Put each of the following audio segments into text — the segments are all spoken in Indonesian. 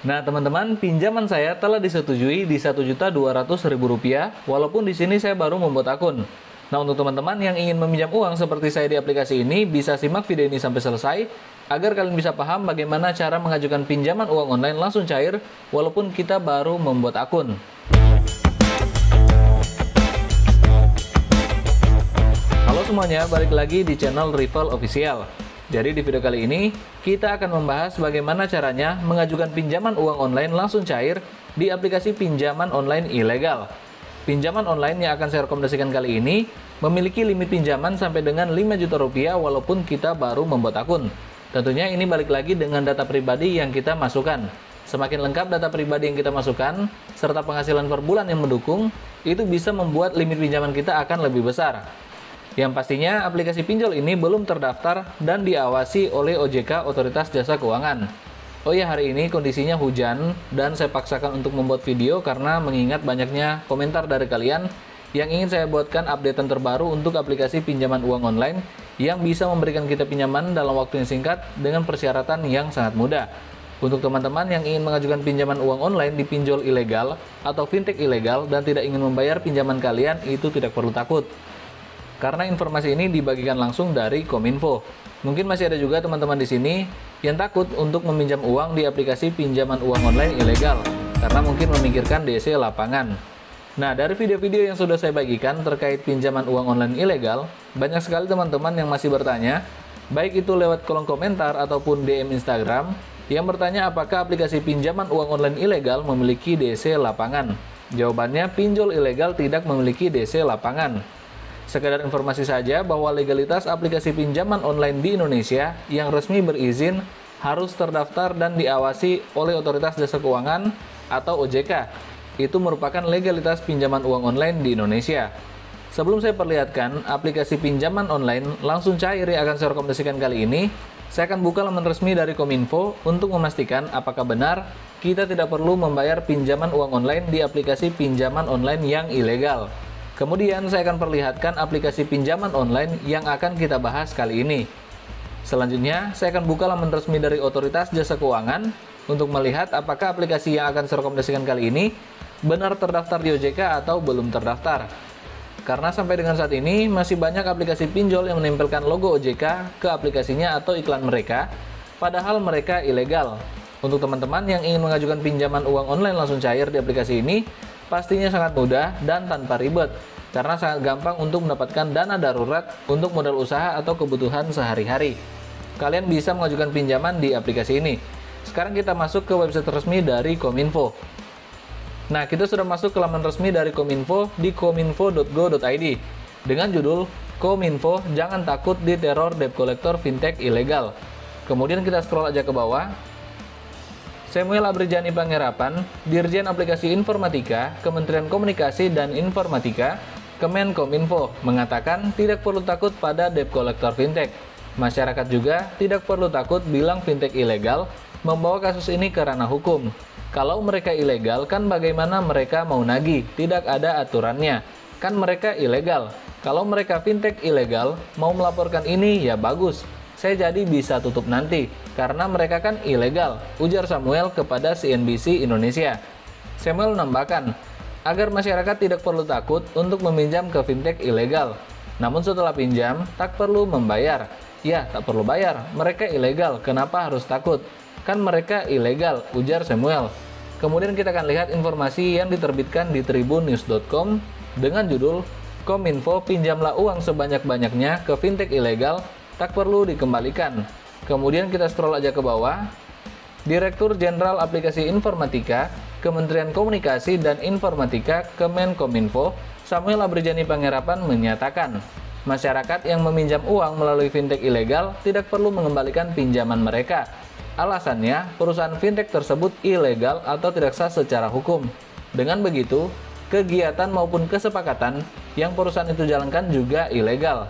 Nah, teman-teman, pinjaman saya telah disetujui di Rp1.200.000, walaupun di sini saya baru membuat akun. Nah, untuk teman-teman yang ingin meminjam uang seperti saya di aplikasi ini, bisa simak video ini sampai selesai, agar kalian bisa paham bagaimana cara mengajukan pinjaman uang online langsung cair, walaupun kita baru membuat akun. Halo semuanya, balik lagi di channel Rival Official. Jadi di video kali ini, kita akan membahas bagaimana caranya mengajukan pinjaman uang online langsung cair di aplikasi pinjaman online ilegal. Pinjaman online yang akan saya rekomendasikan kali ini memiliki limit pinjaman sampai dengan 5 juta rupiah walaupun kita baru membuat akun. Tentunya ini balik lagi dengan data pribadi yang kita masukkan. Semakin lengkap data pribadi yang kita masukkan, serta penghasilan per bulan yang mendukung, itu bisa membuat limit pinjaman kita akan lebih besar. Yang pastinya aplikasi pinjol ini belum terdaftar dan diawasi oleh OJK Otoritas Jasa Keuangan. Oh ya, hari ini kondisinya hujan dan saya paksakan untuk membuat video karena mengingat banyaknya komentar dari kalian yang ingin saya buatkan updatean terbaru untuk aplikasi pinjaman uang online yang bisa memberikan kita pinjaman dalam waktu yang singkat dengan persyaratan yang sangat mudah. Untuk teman-teman yang ingin mengajukan pinjaman uang online di pinjol ilegal atau fintech ilegal dan tidak ingin membayar pinjaman kalian, itu tidak perlu takut. Karena informasi ini dibagikan langsung dari Kominfo. Mungkin masih ada juga teman-teman di sini yang takut untuk meminjam uang di aplikasi pinjaman uang online ilegal, karena mungkin memikirkan DC lapangan. Nah, dari video-video yang sudah saya bagikan terkait pinjaman uang online ilegal, banyak sekali teman-teman yang masih bertanya, baik itu lewat kolom komentar ataupun DM Instagram, yang bertanya apakah aplikasi pinjaman uang online ilegal memiliki DC lapangan. Jawabannya, pinjol ilegal tidak memiliki DC lapangan. Sekedar informasi saja bahwa legalitas aplikasi pinjaman online di Indonesia yang resmi berizin harus terdaftar dan diawasi oleh Otoritas Jasa Keuangan atau OJK. Itu merupakan legalitas pinjaman uang online di Indonesia. Sebelum saya perlihatkan aplikasi pinjaman online langsung cair yang akan saya rekomendasikan kali ini, saya akan buka laman resmi dari Kominfo untuk memastikan apakah benar kita tidak perlu membayar pinjaman uang online di aplikasi pinjaman online yang ilegal. Kemudian saya akan perlihatkan aplikasi pinjaman online yang akan kita bahas kali ini. Selanjutnya, saya akan buka laman resmi dari Otoritas Jasa Keuangan untuk melihat apakah aplikasi yang akan saya rekomendasikan kali ini benar terdaftar di OJK atau belum terdaftar. Karena sampai dengan saat ini masih banyak aplikasi pinjol yang menempelkan logo OJK ke aplikasinya atau iklan mereka, padahal mereka ilegal. Untuk teman-teman yang ingin mengajukan pinjaman uang online langsung cair di aplikasi ini, pastinya sangat mudah dan tanpa ribet, karena sangat gampang untuk mendapatkan dana darurat untuk modal usaha atau kebutuhan sehari-hari. Kalian bisa mengajukan pinjaman di aplikasi ini. Sekarang kita masuk ke website resmi dari Kominfo. Nah, kita sudah masuk ke laman resmi dari Kominfo di kominfo.go.id dengan judul Kominfo Jangan Takut Diteror Debt Collector Fintech Ilegal. Kemudian kita scroll aja ke bawah. Samuel Abrijani Panggerapan, Dirjen Aplikasi Informatika, Kementerian Komunikasi dan Informatika, Kemenkominfo, mengatakan tidak perlu takut pada debt collector fintech. Masyarakat juga tidak perlu takut bilang fintech ilegal, membawa kasus ini ke ranah hukum. Kalau mereka ilegal, kan bagaimana mereka mau nagih? Tidak ada aturannya. Kan mereka ilegal. Kalau mereka fintech ilegal, mau melaporkan ini ya bagus. Saya jadi bisa tutup nanti, karena mereka kan ilegal, ujar Samuel kepada CNBC Indonesia. Samuel menambahkan, agar masyarakat tidak perlu takut untuk meminjam ke fintech ilegal. Namun setelah pinjam, tak perlu membayar. Ya, tak perlu bayar, mereka ilegal, kenapa harus takut? Kan mereka ilegal, ujar Samuel. Kemudian kita akan lihat informasi yang diterbitkan di tribunnews.com dengan judul, Kominfo pinjamlah uang sebanyak-banyaknya ke fintech ilegal, tak perlu dikembalikan. Kemudian kita scroll aja ke bawah. Direktur Jenderal Aplikasi Informatika, Kementerian Komunikasi dan Informatika, Kemenkominfo, Samuel Abrijani Panggerapan menyatakan, masyarakat yang meminjam uang melalui fintech ilegal tidak perlu mengembalikan pinjaman mereka. Alasannya, perusahaan fintech tersebut ilegal atau tidak sah secara hukum. Dengan begitu, kegiatan maupun kesepakatan yang perusahaan itu jalankan juga ilegal.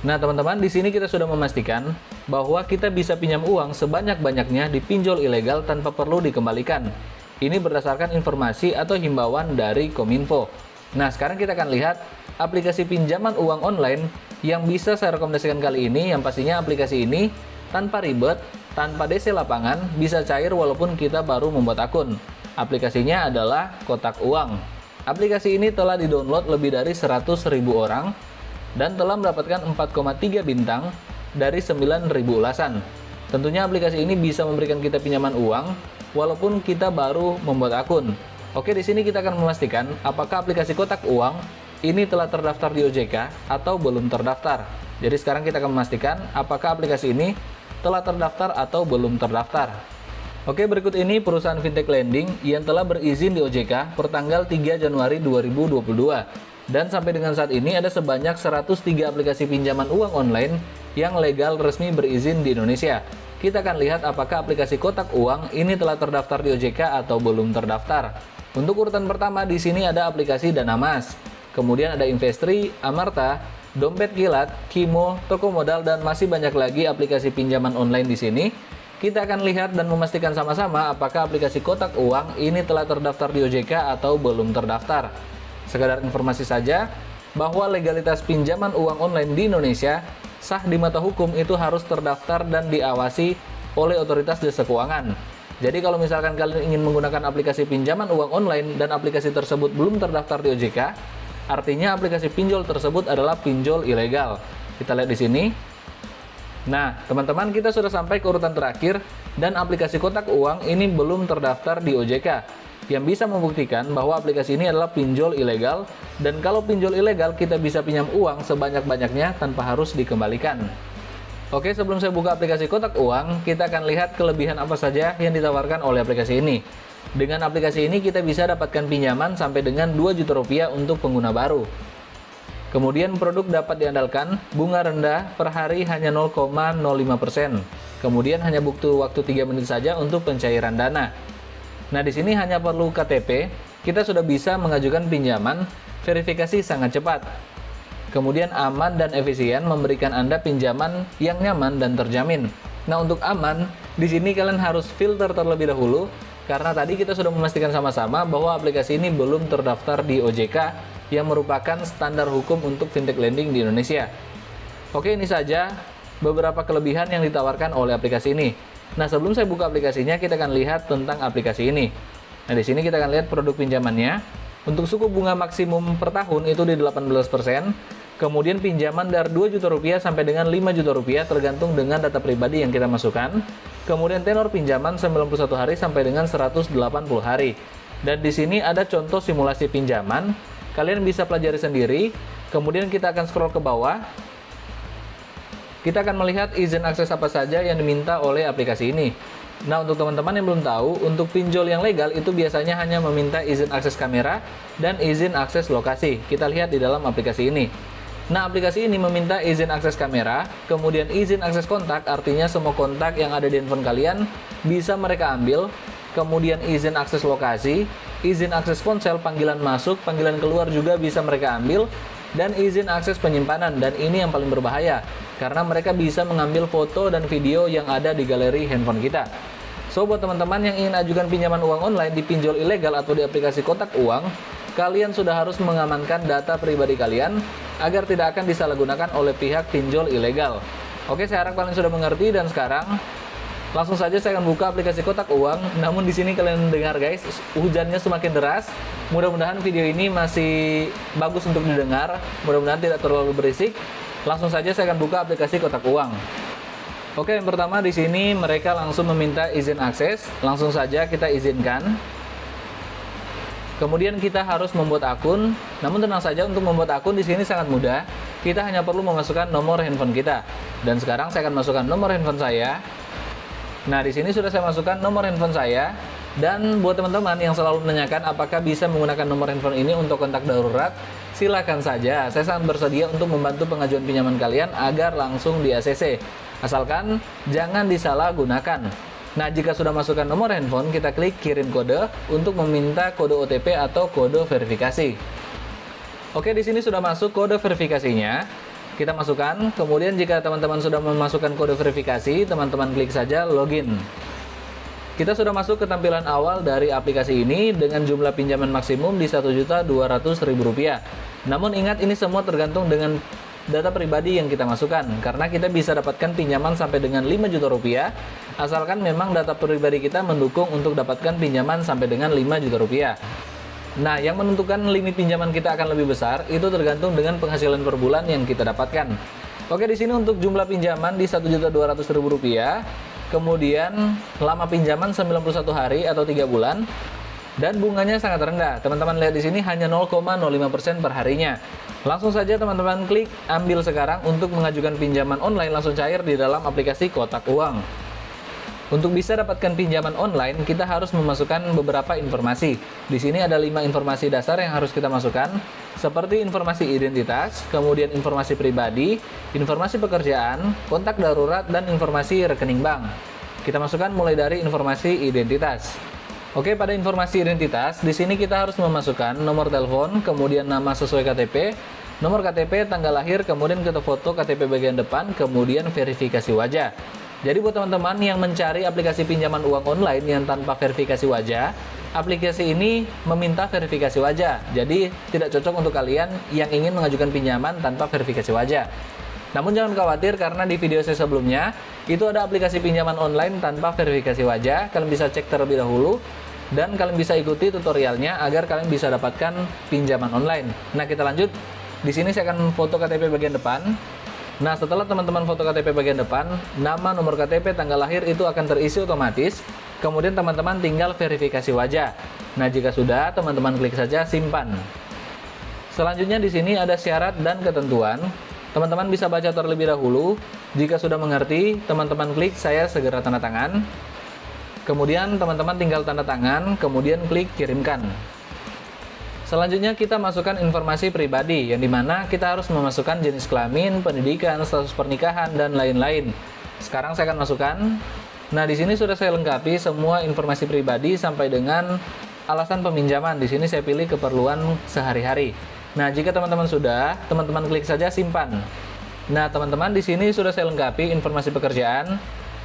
Nah teman-teman, di sini kita sudah memastikan bahwa kita bisa pinjam uang sebanyak-banyaknya di pinjol ilegal tanpa perlu dikembalikan. Ini berdasarkan informasi atau himbauan dari Kominfo. Nah sekarang kita akan lihat aplikasi pinjaman uang online yang bisa saya rekomendasikan kali ini, yang pastinya aplikasi ini tanpa ribet, tanpa DC lapangan, bisa cair walaupun kita baru membuat akun. Aplikasinya adalah Kotak Uang. Aplikasi ini telah di-download lebih dari 100.000 orang dan telah mendapatkan 4,3 bintang dari 9.000 ulasan. Tentunya aplikasi ini bisa memberikan kita pinjaman uang walaupun kita baru membuat akun. Oke, di sini kita akan memastikan apakah aplikasi Kotak Uang ini telah terdaftar di OJK atau belum terdaftar. Jadi sekarang kita akan memastikan apakah aplikasi ini telah terdaftar atau belum terdaftar. Oke, berikut ini perusahaan fintech lending yang telah berizin di OJK per tanggal 3 Januari 2022. Dan sampai dengan saat ini ada sebanyak 103 aplikasi pinjaman uang online yang legal resmi berizin di Indonesia. Kita akan lihat apakah aplikasi Kotak Uang ini telah terdaftar di OJK atau belum terdaftar. Untuk urutan pertama di sini ada aplikasi Dana Mas. Kemudian ada Investri, Amarta, Dompet Kilat, Kimo, Toko Modal, dan masih banyak lagi aplikasi pinjaman online di sini. Kita akan lihat dan memastikan sama-sama apakah aplikasi Kotak Uang ini telah terdaftar di OJK atau belum terdaftar. Sekadar informasi saja bahwa legalitas pinjaman uang online di Indonesia sah di mata hukum itu harus terdaftar dan diawasi oleh otoritas jasa keuangan. Jadi kalau misalkan kalian ingin menggunakan aplikasi pinjaman uang online dan aplikasi tersebut belum terdaftar di OJK, artinya aplikasi pinjol tersebut adalah pinjol ilegal. Kita lihat di sini. Nah, teman-teman, kita sudah sampai ke urutan terakhir dan aplikasi Kotak Uang ini belum terdaftar di OJK. Yang bisa membuktikan bahwa aplikasi ini adalah pinjol ilegal, dan kalau pinjol ilegal kita bisa pinjam uang sebanyak-banyaknya tanpa harus dikembalikan. Oke, sebelum saya buka aplikasi Kotak Uang, kita akan lihat kelebihan apa saja yang ditawarkan oleh aplikasi ini. Dengan aplikasi ini kita bisa dapatkan pinjaman sampai dengan 2 juta rupiah untuk pengguna baru. Kemudian produk dapat diandalkan, bunga rendah, per hari hanya 0,05%. Kemudian hanya butuh waktu 3 menit saja untuk pencairan dana. Nah, di sini hanya perlu KTP, kita sudah bisa mengajukan pinjaman, verifikasi sangat cepat. Kemudian aman dan efisien, memberikan Anda pinjaman yang nyaman dan terjamin. Nah, untuk aman, di sini kalian harus filter terlebih dahulu, karena tadi kita sudah memastikan sama-sama bahwa aplikasi ini belum terdaftar di OJK, yang merupakan standar hukum untuk fintech lending di Indonesia. Oke, ini saja beberapa kelebihan yang ditawarkan oleh aplikasi ini. Nah, sebelum saya buka aplikasinya, kita akan lihat tentang aplikasi ini. Nah, di sini kita akan lihat produk pinjamannya. Untuk suku bunga maksimum per tahun itu di 18%. Kemudian pinjaman dari 2 juta rupiah sampai dengan 5 juta rupiah tergantung dengan data pribadi yang kita masukkan. Kemudian tenor pinjaman 91 hari sampai dengan 180 hari. Dan di sini ada contoh simulasi pinjaman. Kalian bisa pelajari sendiri. Kemudian kita akan scroll ke bawah. Kita akan melihat izin akses apa saja yang diminta oleh aplikasi ini. Nah, untuk teman-teman yang belum tahu, untuk pinjol yang legal itu biasanya hanya meminta izin akses kamera dan izin akses lokasi. Kita lihat di dalam aplikasi ini. Nah, aplikasi ini meminta izin akses kamera, kemudian izin akses kontak, artinya semua kontak yang ada di handphone kalian bisa mereka ambil. Kemudian izin akses lokasi, izin akses ponsel, panggilan masuk, panggilan keluar juga bisa mereka ambil, dan izin akses penyimpanan. Dan ini yang paling berbahaya, karena mereka bisa mengambil foto dan video yang ada di galeri handphone kita. So, buat teman-teman yang ingin ajukan pinjaman uang online di pinjol ilegal atau di aplikasi Kotak Uang, kalian sudah harus mengamankan data pribadi kalian agar tidak akan disalahgunakan oleh pihak pinjol ilegal. Oke, saya harap kalian sudah mengerti, dan sekarang langsung saja saya akan buka aplikasi Kotak Uang. Namun di sini kalian dengar guys, hujannya semakin deras. Mudah-mudahan video ini masih bagus untuk didengar. Mudah-mudahan tidak terlalu berisik. Langsung saja saya akan buka aplikasi Kotak Uang. Oke, yang pertama di sini mereka langsung meminta izin akses. Langsung saja kita izinkan. Kemudian kita harus membuat akun. Namun tenang saja, untuk membuat akun di sini sangat mudah. Kita hanya perlu memasukkan nomor handphone kita. Dan sekarang saya akan masukkan nomor handphone saya. Nah, di sini sudah saya masukkan nomor handphone saya. Dan buat teman-teman yang selalu menanyakan apakah bisa menggunakan nomor handphone ini untuk kontak darurat, silakan saja. Saya sangat bersedia untuk membantu pengajuan pinjaman kalian agar langsung di ACC. Asalkan jangan disalahgunakan. Nah, jika sudah masukkan nomor handphone, kita klik kirim kode untuk meminta kode OTP atau kode verifikasi. Oke, di sini sudah masuk kode verifikasinya. Kita masukkan, kemudian jika teman-teman sudah memasukkan kode verifikasi, teman-teman klik saja login. Kita sudah masuk ke tampilan awal dari aplikasi ini dengan jumlah pinjaman maksimum di Rp1.200.000. Namun ingat, ini semua tergantung dengan data pribadi yang kita masukkan, karena kita bisa dapatkan pinjaman sampai dengan 5 juta rupiah, asalkan memang data pribadi kita mendukung untuk dapatkan pinjaman sampai dengan 5 juta rupiah. Nah, yang menentukan limit pinjaman kita akan lebih besar, itu tergantung dengan penghasilan per bulan yang kita dapatkan. Oke, di sini untuk jumlah pinjaman di Rp1.200.000, kemudian lama pinjaman 91 hari atau 3 bulan, dan bunganya sangat rendah. Teman-teman lihat di sini hanya 0,05% per harinya. Langsung saja teman-teman klik ambil sekarang untuk mengajukan pinjaman online langsung cair di dalam aplikasi Kotak Uang. Untuk bisa dapatkan pinjaman online, kita harus memasukkan beberapa informasi. Di sini ada 5 informasi dasar yang harus kita masukkan, seperti informasi identitas, kemudian informasi pribadi, informasi pekerjaan, kontak darurat, dan informasi rekening bank. Kita masukkan mulai dari informasi identitas. Oke, pada informasi identitas, di sini kita harus memasukkan nomor telepon, kemudian nama sesuai KTP, nomor KTP, tanggal lahir, kemudian foto KTP bagian depan, kemudian verifikasi wajah. Jadi buat teman-teman yang mencari aplikasi pinjaman uang online yang tanpa verifikasi wajah, aplikasi ini meminta verifikasi wajah. Jadi tidak cocok untuk kalian yang ingin mengajukan pinjaman tanpa verifikasi wajah. Namun jangan khawatir, karena di video saya sebelumnya itu ada aplikasi pinjaman online tanpa verifikasi wajah. Kalian bisa cek terlebih dahulu dan kalian bisa ikuti tutorialnya agar kalian bisa dapatkan pinjaman online. Nah, kita lanjut. Di sini saya akan foto KTP bagian depan. Nah, setelah teman-teman foto KTP bagian depan, nama, nomor KTP, tanggal lahir itu akan terisi otomatis. Kemudian teman-teman tinggal verifikasi wajah. Nah, jika sudah, teman-teman klik saja simpan. Selanjutnya di sini ada syarat dan ketentuan. Teman-teman bisa baca terlebih dahulu. Jika sudah mengerti, teman-teman klik saya segera tanda tangan. Kemudian teman-teman tinggal tanda tangan, kemudian klik kirimkan. Selanjutnya kita masukkan informasi pribadi, yang dimana kita harus memasukkan jenis kelamin, pendidikan, status pernikahan, dan lain-lain. Sekarang saya akan masukkan. Nah, di sini sudah saya lengkapi semua informasi pribadi sampai dengan alasan peminjaman. Di sini saya pilih keperluan sehari-hari. Nah, jika teman-teman sudah, teman-teman klik saja simpan. Nah, teman-teman di sini sudah saya lengkapi informasi pekerjaan.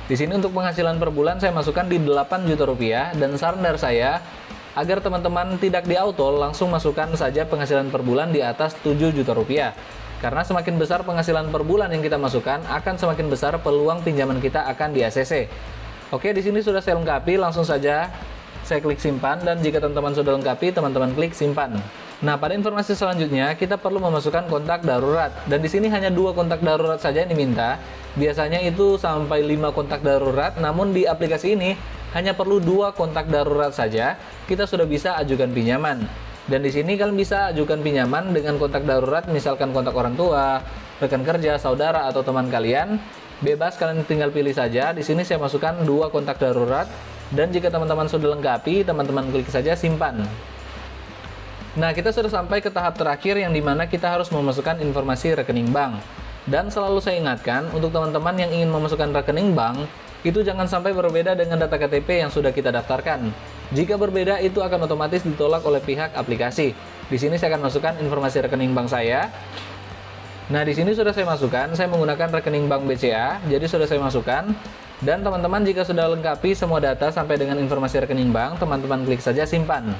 Di sini untuk penghasilan per bulan saya masukkan di 8 juta rupiah, dan saran dari saya agar teman-teman tidak di auto, langsung masukkan saja penghasilan per bulan di atas 7 juta rupiah. Karena semakin besar penghasilan per bulan yang kita masukkan, akan semakin besar peluang pinjaman kita akan di ACC. Oke, di sini sudah saya lengkapi, langsung saja saya klik simpan, dan jika teman-teman sudah lengkapi, teman-teman klik simpan. Nah, pada informasi selanjutnya kita perlu memasukkan kontak darurat, dan di sini hanya 2 kontak darurat saja yang diminta. Biasanya itu sampai 5 kontak darurat, namun di aplikasi ini hanya perlu 2 kontak darurat saja, kita sudah bisa ajukan pinjaman. Dan di sini kalian bisa ajukan pinjaman dengan kontak darurat, misalkan kontak orang tua, rekan kerja, saudara, atau teman kalian. Bebas, kalian tinggal pilih saja. Di sini saya masukkan 2 kontak darurat, dan jika teman-teman sudah lengkapi, teman-teman klik saja simpan. Nah, kita sudah sampai ke tahap terakhir, yang dimana kita harus memasukkan informasi rekening bank. Dan selalu saya ingatkan, untuk teman-teman yang ingin memasukkan rekening bank, itu jangan sampai berbeda dengan data KTP yang sudah kita daftarkan. Jika berbeda, itu akan otomatis ditolak oleh pihak aplikasi. Di sini saya akan masukkan informasi rekening bank saya. Nah, di sini sudah saya masukkan, saya menggunakan rekening bank BCA, jadi sudah saya masukkan. Dan teman-teman jika sudah lengkapi semua data sampai dengan informasi rekening bank, teman-teman klik saja simpan.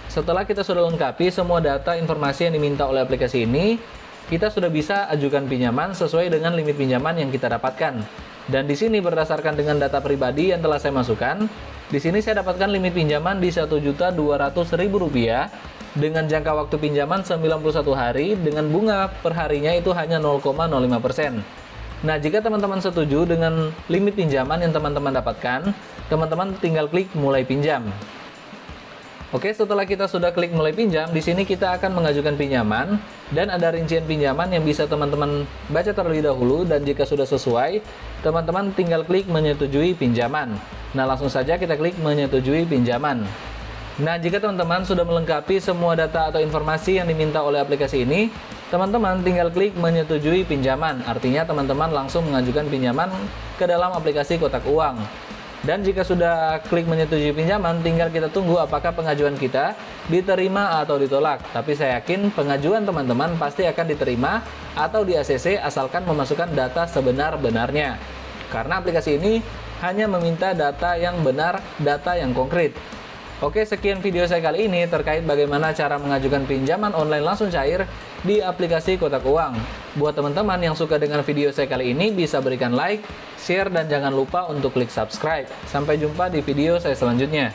Setelah kita sudah lengkapi semua data informasi yang diminta oleh aplikasi ini, kita sudah bisa ajukan pinjaman sesuai dengan limit pinjaman yang kita dapatkan. Dan di sini berdasarkan dengan data pribadi yang telah saya masukkan, di sini saya dapatkan limit pinjaman di Rp1.200.000 dengan jangka waktu pinjaman 91 hari dengan bunga per harinya itu hanya 0,05%. Nah, jika teman-teman setuju dengan limit pinjaman yang teman-teman dapatkan, teman-teman tinggal klik mulai pinjam. Oke, setelah kita sudah klik mulai pinjam, di sini kita akan mengajukan pinjaman dan ada rincian pinjaman yang bisa teman-teman baca terlebih dahulu, dan jika sudah sesuai, teman-teman tinggal klik menyetujui pinjaman. Nah, langsung saja kita klik menyetujui pinjaman. Nah, jika teman-teman sudah melengkapi semua data atau informasi yang diminta oleh aplikasi ini, teman-teman tinggal klik menyetujui pinjaman. Artinya teman-teman langsung mengajukan pinjaman ke dalam aplikasi Kotak Uang. Dan jika sudah klik menyetujui pinjaman, tinggal kita tunggu apakah pengajuan kita diterima atau ditolak. Tapi saya yakin pengajuan teman-teman pasti akan diterima atau di ACC asalkan memasukkan data sebenar-benarnya. Karena aplikasi ini hanya meminta data yang benar, data yang konkret. Oke, sekian video saya kali ini terkait bagaimana cara mengajukan pinjaman online langsung cair di aplikasi Kotak Uang. Buat teman-teman yang suka dengan video saya kali ini, bisa berikan like, share, dan jangan lupa untuk klik subscribe. Sampai jumpa di video saya selanjutnya.